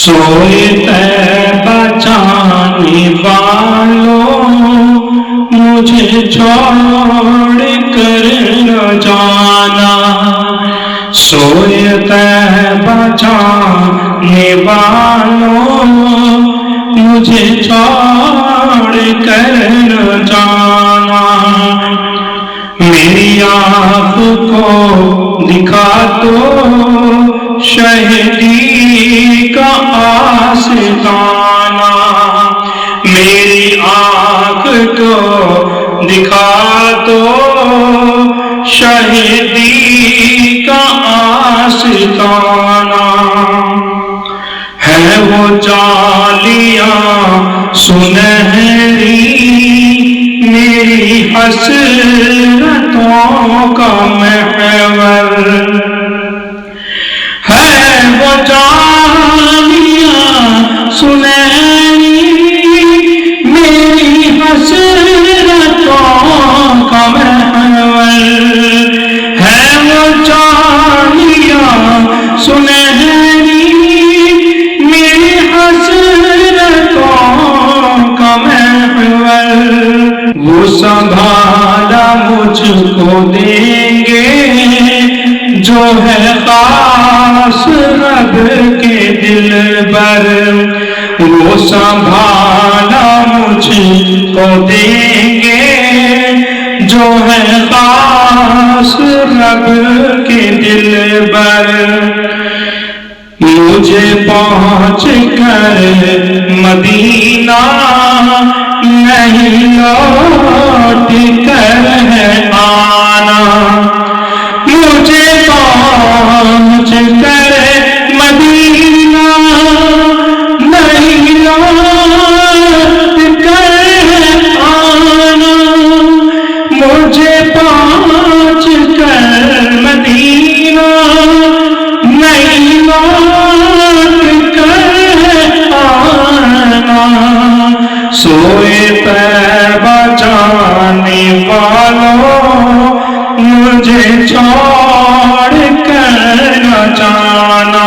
सोए तैबा जाने वालों, मुझे छोड़ कर न जाना। सोए तैबा जाने वालों, मुझे छोड़ कर न जाना। मेरी आँख को दिखा दो शहीदी का आशिकाना। मेरी आँख को दिखा दो शहीदी का आशिकाना। है वो जालियां सुनहरी मेरी हसरतों का महवर। है वो जालियां सुनहरी मेरी हसरतों का महवर। है वो जालियां सुनहरी मेरी हसरतों का महवर। वो संभाला मुझको देंगे जो है खास रब के दिलबर। वो संभाला मुझको देंगे जो है खास रब के दिलबर। मुझे पहुँच कर मदीना नहीं लौट कर है आना। मुझे पहुँच कर मदीना नहीं लौट कर है आना। मुझे पहुँच कर मदीना नहीं लौट कर है आना। सोए तैबा जाने वालों, मुझे छोड़ कर न जाना।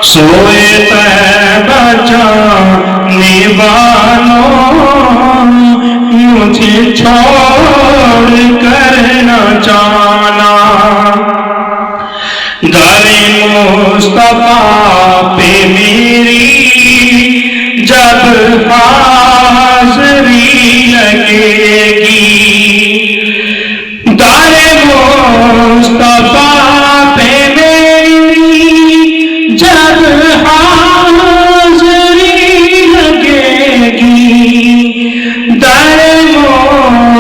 सोए तैबा जाने वालों, मुझे छोड़ कर न जाना। दरे मुस्तफा पे मेरी जब हाज़री लगेगी। दरे मुस्तफा पे मेरी जब हाज़री लगेगी। दरे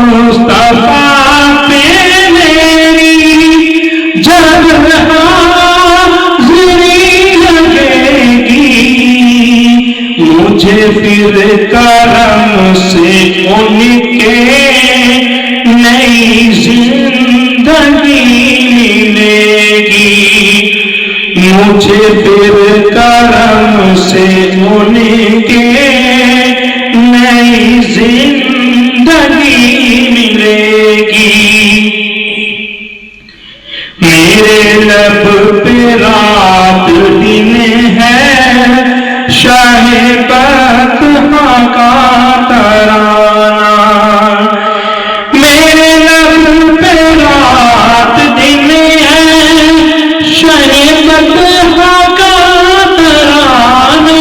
मुस्तफा पे मेरी जब हाज़री लगेगी। मुझे फिर करम से उनके नई जिंदगी मिलेगी। मुझे फिर करम से उनके नई जिंदगी मिलेगी। मेरे लब पे रात दिन है शाहे बतहा का तराना। मेरे लब पे रात दिन है शाहे बतहा का तराना।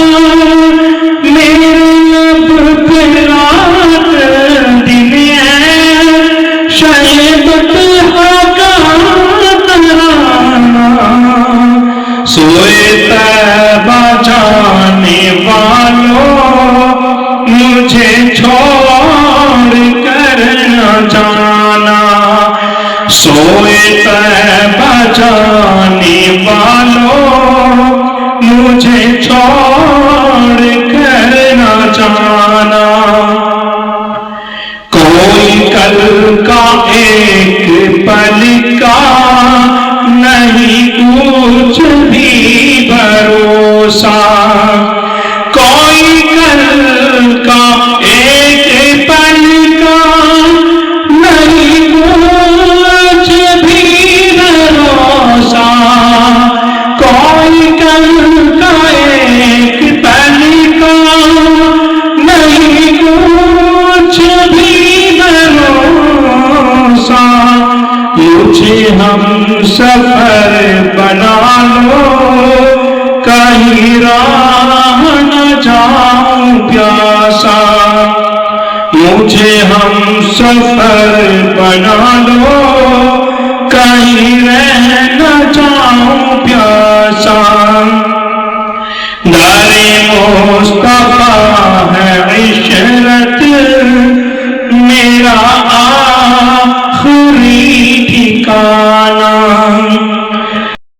मेरे लब पे रात दिन है शाहे बतहा का तराना। सोए तैबा जाने वालों, मुझे छोड़ कर न जाना। सोए तैबा जाने वालों, मुझे छोड़ कर न जाना। कोई कल का एक पल का नहीं कुछ भी भरोसा। कोई कल का एक पल का नहीं कुछ भी भरोसा। कोई कल का एक हम सफर बना लो, कहीं राह न जाऊं प्यासा। मुझे हम सफर बना लो, कहीं रह न जाऊं प्यासा। दारे